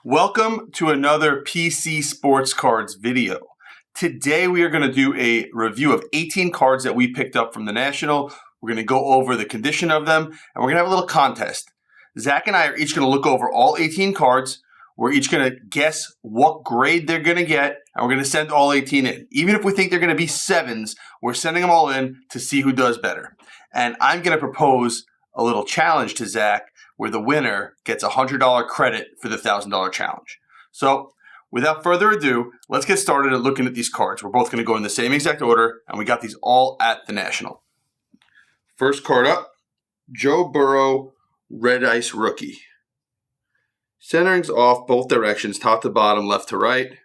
Welcome to another PC Sports Cards video. Today we are going to do a review of 18 cards that we picked up from the National. We're going to go over the condition of them, and we're going to have a little contest. Zach and I are each going to look over all 18 cards. We're each going to guess what grade they're going to get, and we're going to send all 18 in. Even if we think they're going to be 7s, we're sending them all in to see who does better. And I'm going to propose a little challenge to Zach, where the winner gets a $100 credit for the $1,000 challenge. So without further ado, let's get started at looking at these cards. We're both going to go in the same exact order, and we got these all at the National. First card up, Joe Burrow, Red Ice Rookie. Centering's off both directions, top to bottom, left to right.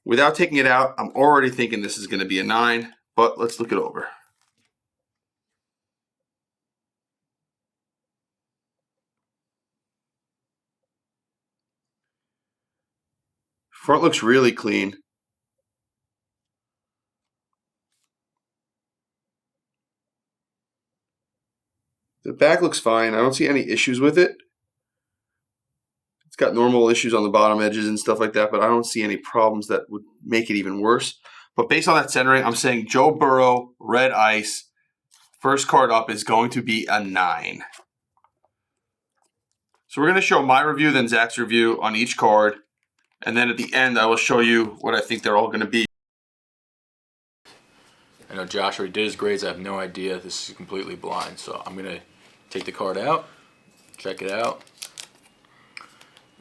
Without taking it out, I'm already thinking this is going to be a 9, but let's look it over. Front looks really clean. The back looks fine. I don't see any issues with it. It's got normal issues on the bottom edges and stuff like that, but I don't see any problems that would make it even worse. But based on that centering, I'm saying Joe Burrow, Red Ice. First card up is going to be a 9. So we're going to show my review, then Zach's review on each card. And then at the end, I will show you what I think they're all going to be. I know Josh already did his grades. I have no idea. This is completely blind. So I'm going to take the card out, check it out.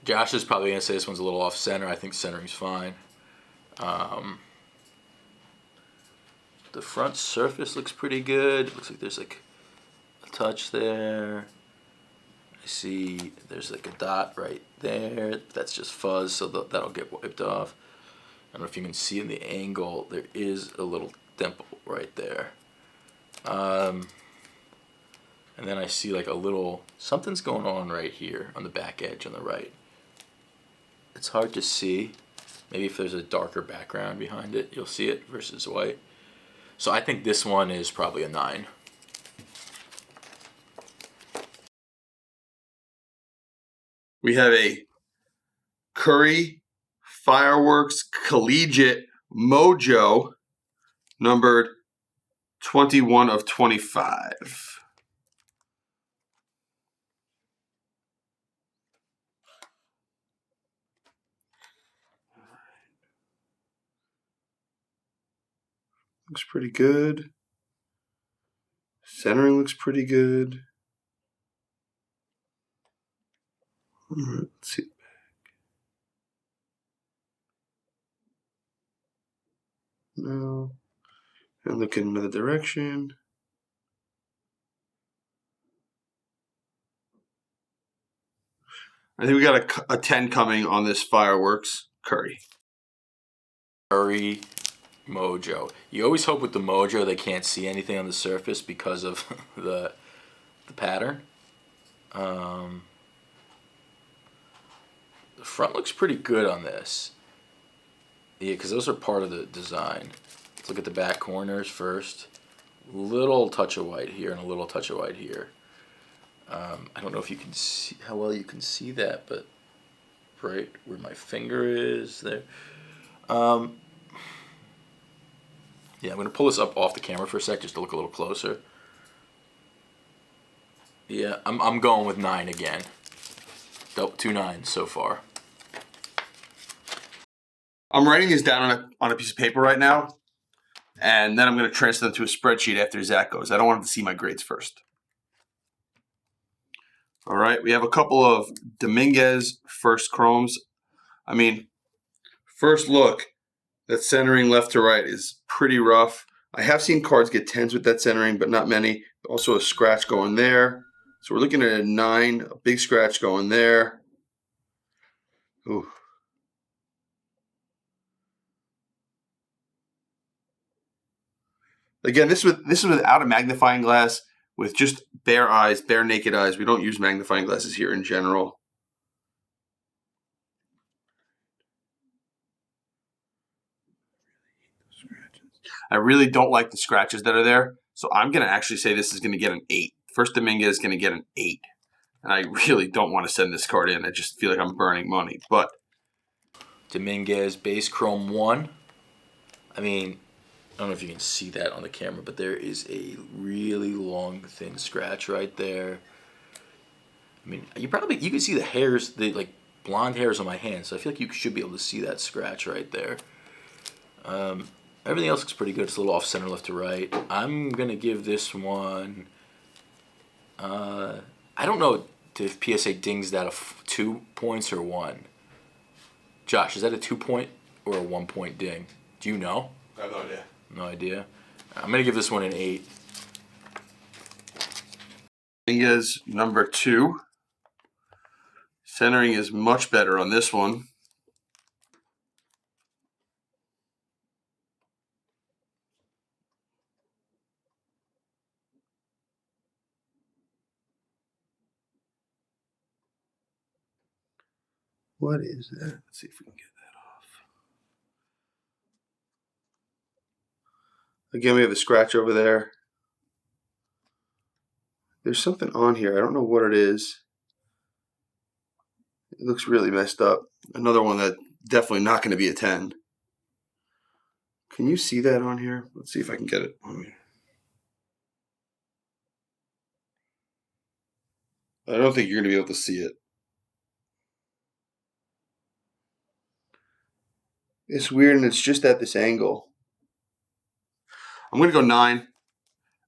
Josh is probably going to say this one's a little off center. I think centering's fine. The front surface looks pretty good. Looks like there's like a touch there. I see there's like a dot right there. That's just fuzz, so that'll get wiped off. I don't know if you can see in the angle, there is a little dimple right there. And then I see like a little, something's going on right here on the back edge on the right. It's hard to see. Maybe if there's a darker background behind it, you'll see it versus white. So I think this one is probably a 9. We have a Curry Fireworks Collegiate Mojo, numbered 21 of 25. Looks pretty good. Centering looks pretty good. Let's see. No. And look in another direction. I think we got a 10 coming on this Fireworks Curry. Curry Mojo. You always hope with the Mojo they can't see anything on the surface because of the pattern. The front looks pretty good on this. Yeah, because those are part of the design. Let's look at the back corners first. Little touch of white here and a little touch of white here. I don't know if you can see how well you can see that, but right where my finger is there. Yeah, I'm going to pull this up off the camera for a sec just to look a little closer. Yeah, I'm going with 9 again. 2 9s so far. I'm writing these down on a piece of paper right now, and then I'm going to transfer them to a spreadsheet after Zach goes. I don't want him to see my grades first. All right, we have a couple of Dominguez first chromes. I mean, first look, that centering left to right is pretty rough. I have seen cards get 10s with that centering, but not many. Also a scratch going there. So we're looking at a 9, a big scratch going there. Ooh. Again, this is without a magnifying glass, with just bare eyes, bare naked eyes. We don't use magnifying glasses here in general. I really don't like the scratches that are there, so I'm going to actually say this is going to get an 8. First Dominguez is going to get an 8. And I really don't want to send this card in. I just feel like I'm burning money. But Dominguez base chrome 1. I mean, I don't know if you can see that on the camera, but there is a really long, thin scratch right there. I mean, you can see the hairs, the like blonde hairs on my hand, so I feel like you should be able to see that scratch right there. Everything else looks pretty good. It's a little off center, left to right. I'm gonna give this one. I don't know if PSA dings that 2 points or 1. Josh, is that a 2-point or a 1-point ding? Do you know? I have no idea. No idea. I'm gonna give this one an 8. Dominguez number 2. Centering is much better on this one. What is that? Let's see if we can get that off. Again, we have a scratch over there. There's something on here. I don't know what it is. It looks really messed up. Another one that definitely not going to be a 10. Can you see that on here? Let's see if I can get it on here. I don't think you're going to be able to see it. It's weird, and it's just at this angle. I'm going to go 9.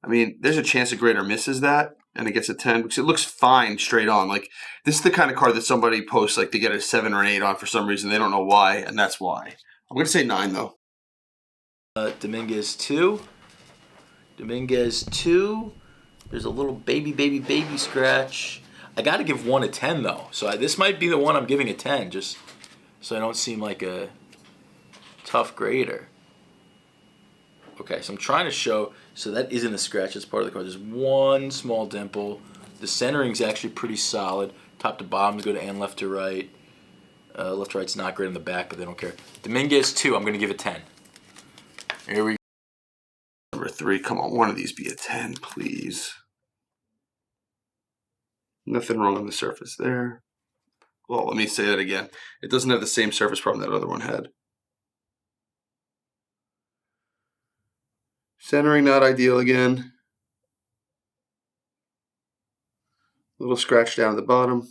I mean, there's a chance a grader misses that, and it gets a 10, because it looks fine straight on. Like, this is the kind of card that somebody posts, like, they get a 7 or an 8 on for some reason. They don't know why, and that's why. I'm going to say 9, though. Dominguez 2. Dominguez 2. There's a little baby scratch. I got to give one a 10, though. So this might be the one I'm giving a 10, just so I don't seem like a tough grader. Okay, so I'm trying to show, so that isn't a scratch, it's part of the card. There's one small dimple. The centering's actually pretty solid. Top to bottom's good and left to right. Left to right's not great in the back, but they don't care. Dominguez 2, I'm going to give it 10. Here we go. Number 3, come on, one of these be a 10, please. Nothing wrong on the surface there. Well, let me say that again. It doesn't have the same surface problem that other one had. Centering not ideal again. Little scratch down at the bottom.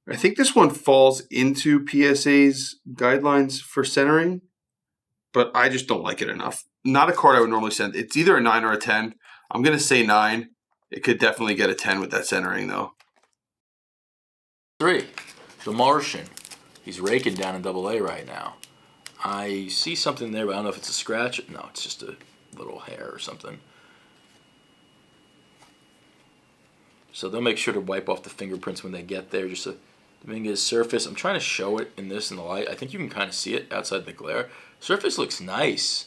I think this one falls into PSA's guidelines for centering, but I just don't like it enough. Not a card I would normally send. It's either a 9 or a 10. I'm going to say 9. It could definitely get a 10 with that centering, though. 3, the Martian. He's raking down in AA right now. I see something there, but I don't know if it's a scratch. No, it's just a little hair or something. So they'll make sure to wipe off the fingerprints when they get there. Just a Dominguez surface. I'm trying to show it in this in the light. I think you can kind of see it outside the glare. Surface looks nice.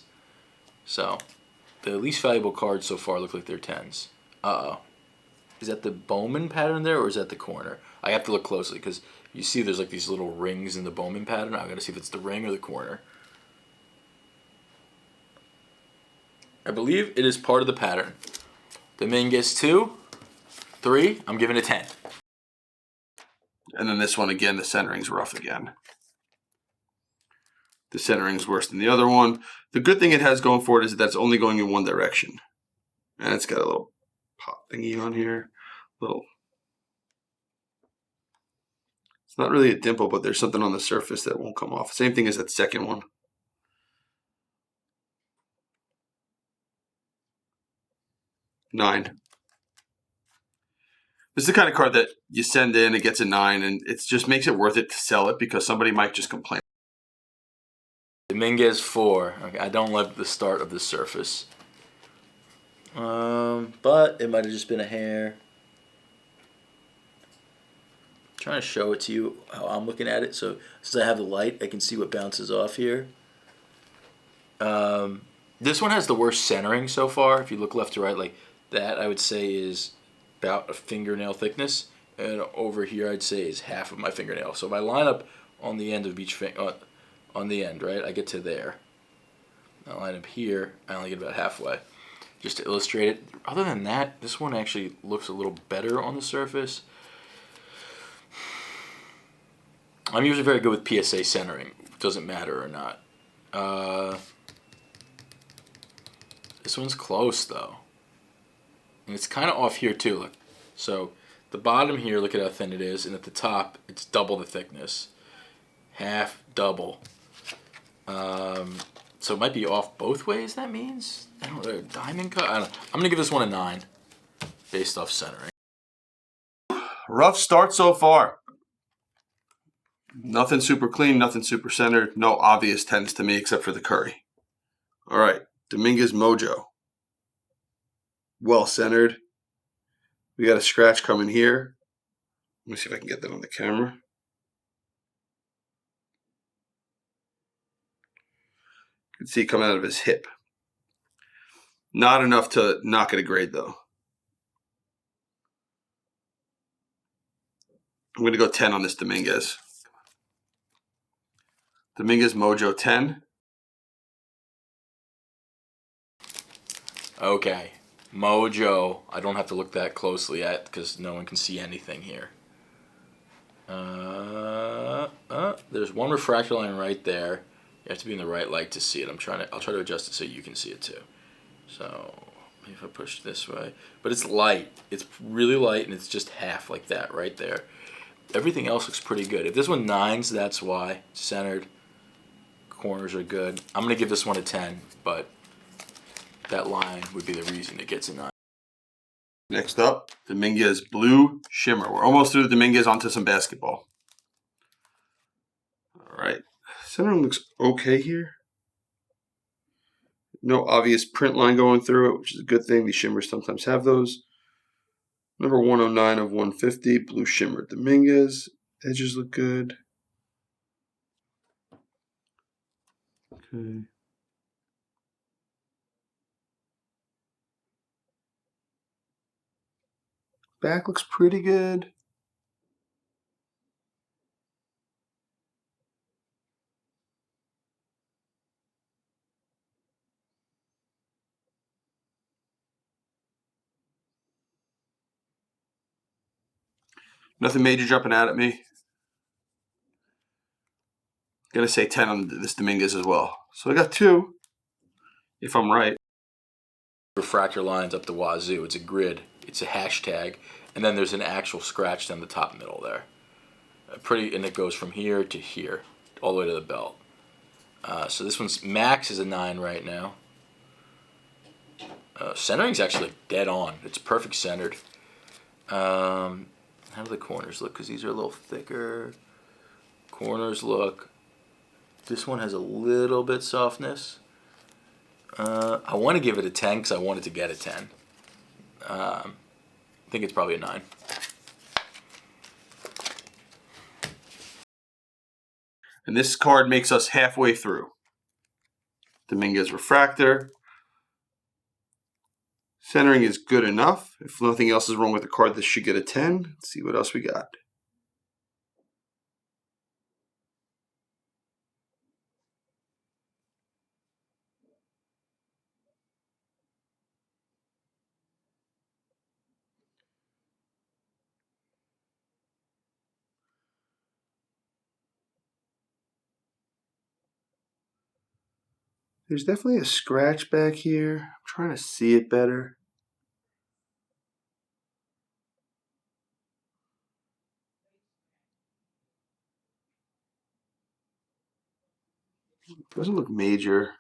So the least valuable cards so far look like they're 10s. Uh-oh. Is that the Bowman pattern there, or is that the corner? I have to look closely, because you see there's like these little rings in the Bowman pattern. I've got to see if it's the ring or the corner. I believe it is part of the pattern. Dominguez 2, 3, I'm giving it 10. And then this one, again, the centering's rough again. The centering's worse than the other one. The good thing it has going for it is that that's only going in one direction. And it's got a little pop thingy on here. It's not really a dimple, but there's something on the surface that won't come off. Same thing as that second one. Nine. This is the kind of card that you send in, it gets a 9, and it just makes it worth it to sell it, because somebody might just complain. Dominguez 4. Okay, I don't love the start of the surface. But it might have just been a hair. I'm trying to show it to you how I'm looking at it. So since I have the light, I can see what bounces off here. This one has the worst centering so far. If you look left to right, like that, I would say is about a fingernail thickness. And over here, I'd say is half of my fingernail. So if I line up on the end of each finger, on the end, right, I get to there. I line up here, I only get about halfway. just to illustrate it. Other than that, this one actually looks a little better on the surface. I'm usually very good with PSA centering. Doesn't matter or not. This one's close though. And it's kind of off here too. Look. So the bottom here, look at how thin it is. And at the top, it's double the thickness. Half, double. So it might be off both ways, that means? I don't know, diamond cut? I don't know. I'm going to give this one a 9 based off centering. Rough start so far. Nothing super clean, nothing super centered. No obvious 10s to me except for the Curry. All right, Dominguez Mojo. Well centered. We got a scratch coming here. Let me see if I can get that on the camera. You can see it coming out of his hip. Not enough to not get a grade though. I'm going to go 10 on this Dominguez. Dominguez Mojo 10. Okay. Mojo. I don't have to look that closely at because no one can see anything here. There's one refractor line right there. You have to be in the right light to see it. I'll try to adjust it so you can see it too. So maybe if I push this way. But it's light. It's really light and it's just half like that right there. Everything else looks pretty good. If this one 9s, that's why. Centered. Corners are good. I'm going to give this one a 10, but that line would be the reason it gets a 9. Next up, Dominguez Blue Shimmer. We're almost through the Dominguez, onto some basketball. All right. Centering looks okay here. No obvious print line going through it, which is a good thing. These shimmers sometimes have those. Number 109 of 150, Blue Shimmer Dominguez. Edges look good. Okay. Back looks pretty good. Nothing major jumping out at me. Gonna say 10 on this Dominguez as well. So I got 2, if I'm right. Refractor lines up the wazoo. It's a grid. It's a hashtag. And then there's an actual scratch down the top middle there. And it goes from here to here, all the way to the belt. So this one's max is a 9 right now. Centering's actually dead on. It's perfect centered. How do the corners look? Because these are a little thicker. Corners look. This one has a little bit softness. I want to give it a 10 because I wanted to get a 10. I think it's probably a 9. And this card makes us halfway through. Dominguez Refractor. Centering is good enough. If nothing else is wrong with the card, this should get a 10. Let's see what else we got. There's definitely a scratch back here. I'm trying to see it better. Doesn't look major.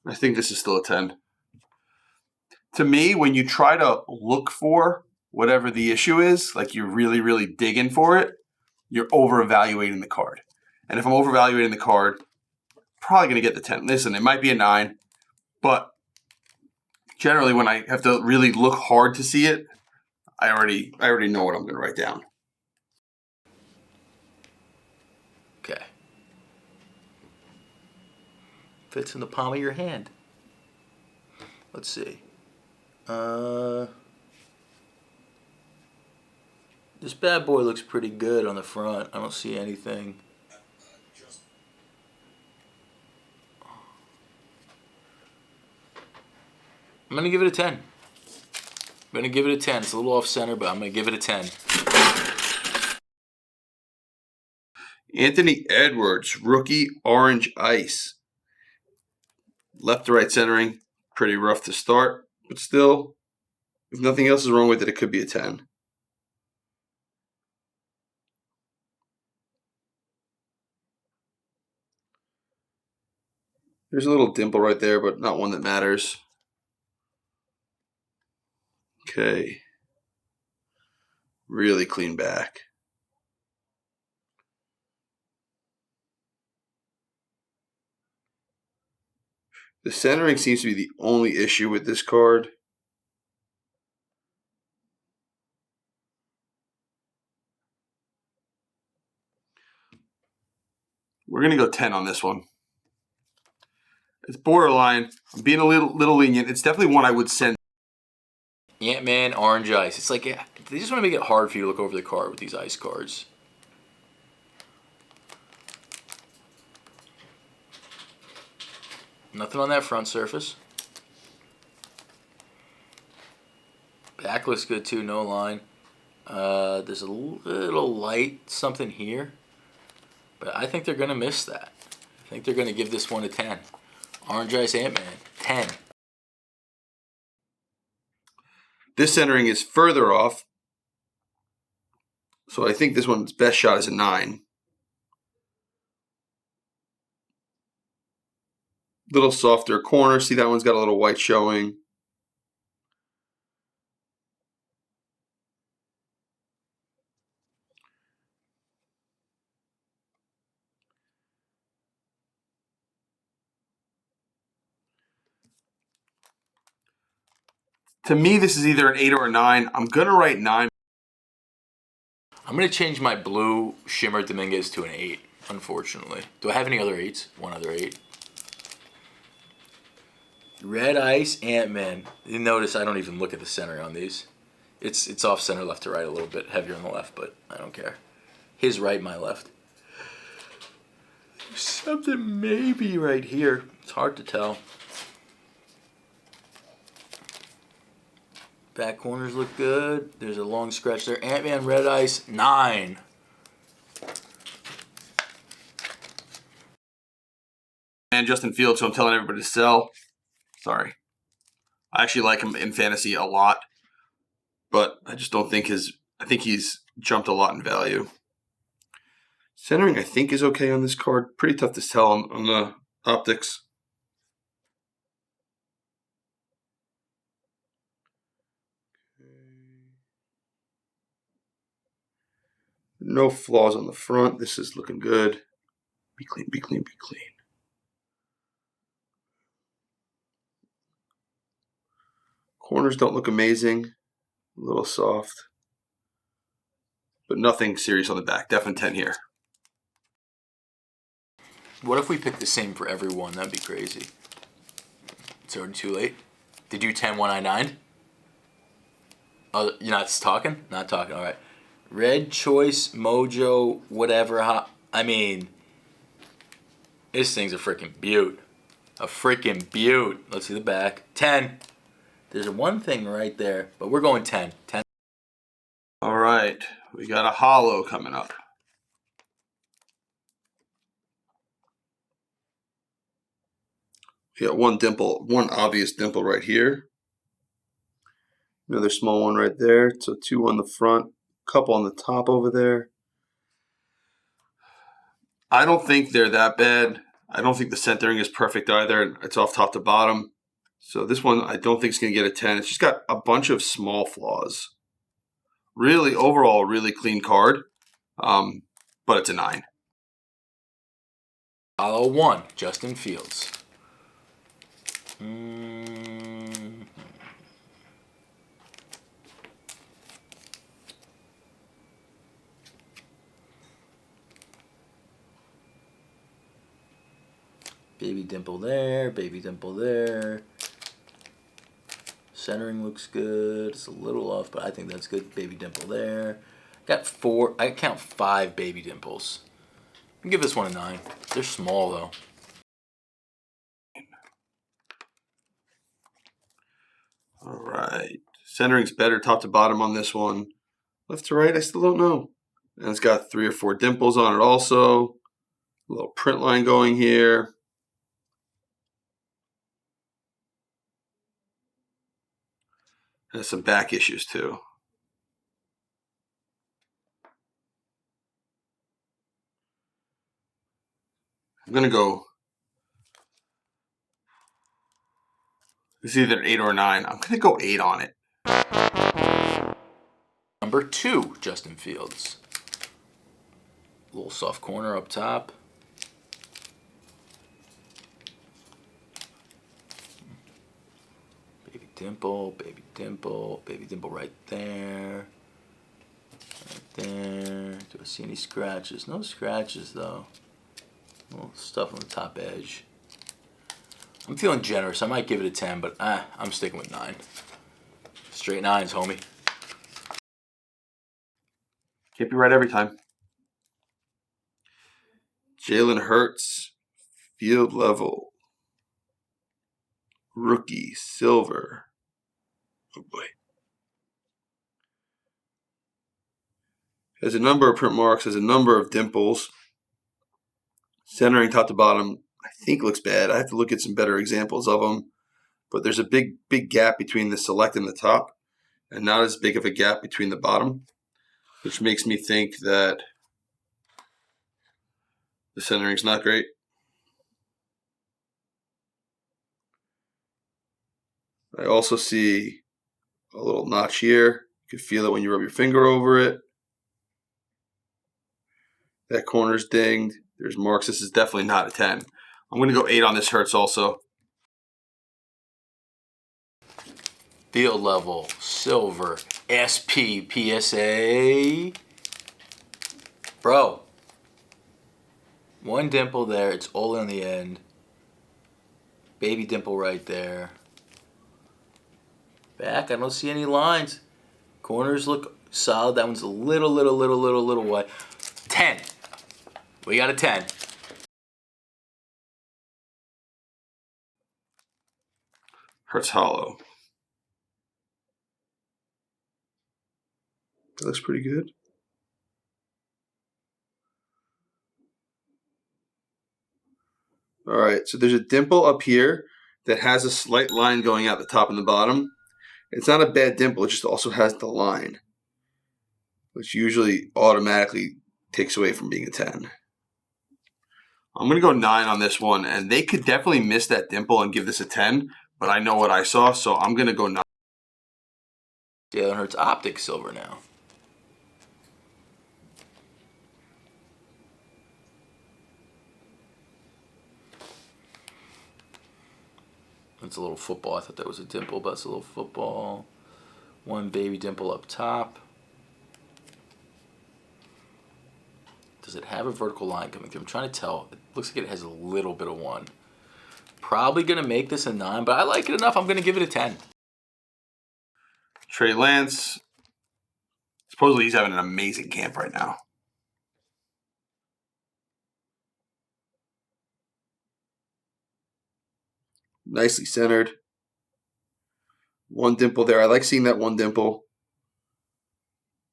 I think this is still a 10. To me, when you try to look for whatever the issue is, like you're really, really digging for it, you're over-evaluating the card. And if I'm over-evaluating the card, probably going to get the 10. Listen, it might be a 9, but generally when I have to really look hard to see it, I already know what I'm going to write down. Okay. Fits in the palm of your hand. Let's see. This bad boy looks pretty good on the front. I don't see anything. I'm going to give it a 10. I'm going to give it a 10. It's a little off center, but I'm going to give it a 10. Anthony Edwards, rookie orange ice. Left to right centering, pretty rough to start, but still, if nothing else is wrong with it, it could be a 10. There's a little dimple right there, but not one that matters. Okay. Really clean back. The centering seems to be the only issue with this card. We're going to go 10 on this one. It's borderline. I'm being a little lenient. It's definitely one I would send. Ant-Man, orange ice. It's like, they just want to make it hard for you to look over the card with these ice cards. Nothing on that front surface. Back looks good too, no line. There's a little light something here, but I think they're going to miss that. I think they're going to give this one a 10. Orange Ice Ant-Man, 10. This centering is further off, so I think this one's best shot is a 9. Little softer corner. See, that one's got a little white showing. To me, this is either an 8 or a 9. I'm going to write 9. I'm going to change my blue Shimmer Dominguez to an 8, unfortunately. Do I have any other 8s? One other 8. Red Ice Ant-Man. You notice I don't even look at the center on these. It's off center left to right a little bit, heavier on the left, but I don't care. His right, my left. Something maybe right here. It's hard to tell. Back corners look good. There's a long stretch there. Ant-Man, Red Ice, 9. And Justin Fields, who I'm telling everybody to sell. Sorry. I actually like him in fantasy a lot, but I just don't think I think he's jumped a lot in value. Centering, I think, is okay on this card. Pretty tough to tell on the optics. No flaws on the front. This is looking good. Be clean, be clean, be clean. Corners don't look amazing. A little soft. But nothing serious on the back. Definitely 10 here. What if we pick the same for everyone? That'd be crazy. It's already too late. Did you 10-199? Oh, you're not talking? Not talking, all right. Red Choice, Mojo, whatever. I mean, this thing's a freaking beaut. A freaking beaut. Let's see the back. 10. There's one thing right there, but we're going 10. 10. All right. We got a hollow coming up. We got one dimple, one obvious dimple right here. Another small one right there. So 2 on the front, couple on the top over there. I don't think they're that bad. I don't think the centering is perfect either. It's off top to bottom. So this one, I don't think it's going to get a 10. It's just got a bunch of small flaws. Really, overall, really clean card, but it's a 9. Hollow 1, Justin Fields. Baby dimple there, baby dimple there. Centering looks good. It's a little off, but I think that's good. Baby dimple there. Got 4. I count 5 baby dimples. I'll give this one a 9. They're small though. All right. Centering's better top to bottom on this one. Left to right, I still don't know. And it's got 3 or 4 dimples on it also. A little print line going here. Has some back issues too. I'm going to go, it's either 8 or 9. I'm going to go 8 on it. Number 2, Justin Fields. Little soft corner up top. Baby dimple, baby dimple, baby dimple right there. Right there. Do I see any scratches? No scratches though. Little stuff on the top edge. I'm feeling generous. I might give it a 10, but I'm sticking with 9. Straight 9s, homie. Can't be right every time. Jalen Hurts, field level. Rookie, silver. Oh boy. Has a number of print marks, has a number of dimples. Centering top to bottom, I think looks bad. I have to look at some better examples of them. But there's a big gap between the select and the top, and not as big of a gap between the bottom, which makes me think that the centering's not great. I also see a little notch here. You can feel it when you rub your finger over it. That corner's dinged. There's marks. This is definitely not a 10. I'm going to go 8 on this Hurts also. Field level, silver, SP, PSA. Bro. One dimple there. It's all on the end. Baby dimple right there. Back, I don't see any lines. Corners look solid. That one's a little wide. 10. We got a 10. Hurts hollow. That looks pretty good. All right, so there's a dimple up here that has a slight line going out the top and the bottom. It's not a bad dimple, it just also has the line, which usually automatically takes away from being a 10. I'm going to go 9 on this one, and they could definitely miss that dimple and give this a 10, but I know what I saw, so I'm going to go 9. Jalen Hurts optic silver now. That's a little football. I thought that was a dimple, but it's a little football. One baby dimple up top. Does it have a vertical line coming through? I'm trying to tell. It looks like it has a little bit of one. Probably going to make this a 9, but I like it enough. I'm going to give it a 10. Trey Lance. Supposedly he's having an amazing camp right now. Nicely centered. One dimple there. I like seeing that one dimple.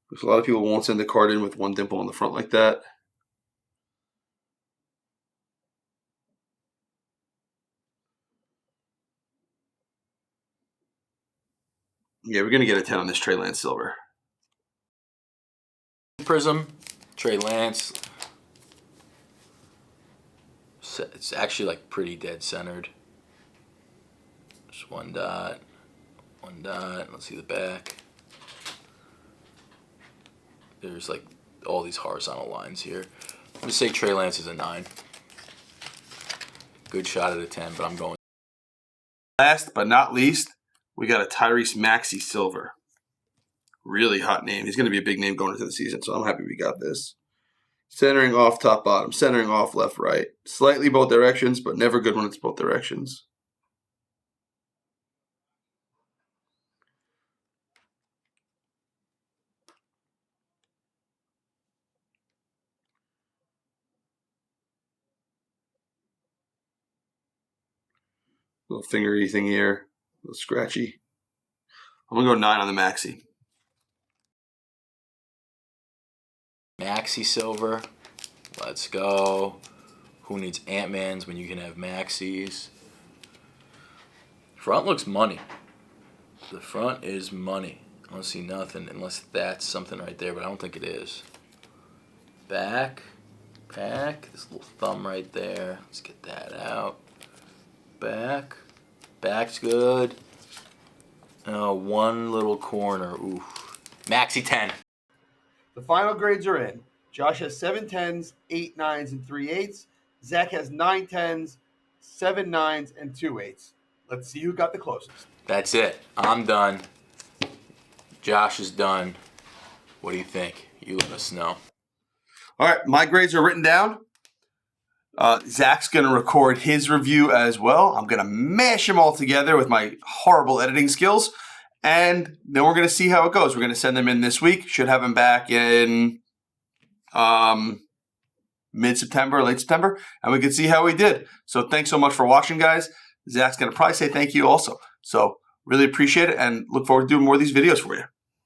Because a lot of people won't send the card in with one dimple on the front like that. Yeah, we're going to get a 10 on this Trey Lance silver. Prism, Trey Lance. It's actually like pretty dead centered. Just one dot. Let's see the back. There's like all these horizontal lines here. I'm going to say Trey Lance is a 9. Good shot at a 10, but I'm going. Last but not least, we got a Tyrese Maxey silver. Really hot name. He's going to be a big name going into the season, so I'm happy we got this. Centering off top bottom, centering off left right. Slightly both directions, but never good when it's both directions. Little fingery thing here. A little scratchy. I'm going to go 9 on the Maxi. Maxi silver. Let's go. Who needs Ant-Mans when you can have Maxis? Front looks money. The front is money. I don't see nothing unless that's something right there, but I don't think it is. Back. This little thumb right there. Let's get that out. Back. Back's good. Oh, one little corner. Oof. Maxi 10. The final grades are in. Josh has 7 10s, 8 9s, and 3 8s. Zach has 9 10s, 7 9s, and 2 8s. Let's see who got the closest. That's it. I'm done. Josh is done. What do you think? You let us know. All right, my grades are written down. Zach's going to record his review as well. I'm going to mash them all together with my horrible editing skills. And then we're going to see how it goes. We're going to send them in this week. Should have them back in mid-September, late September. And we can see how we did. So thanks so much for watching, guys. Zach's going to probably say thank you also. So really appreciate it and look forward to doing more of these videos for you.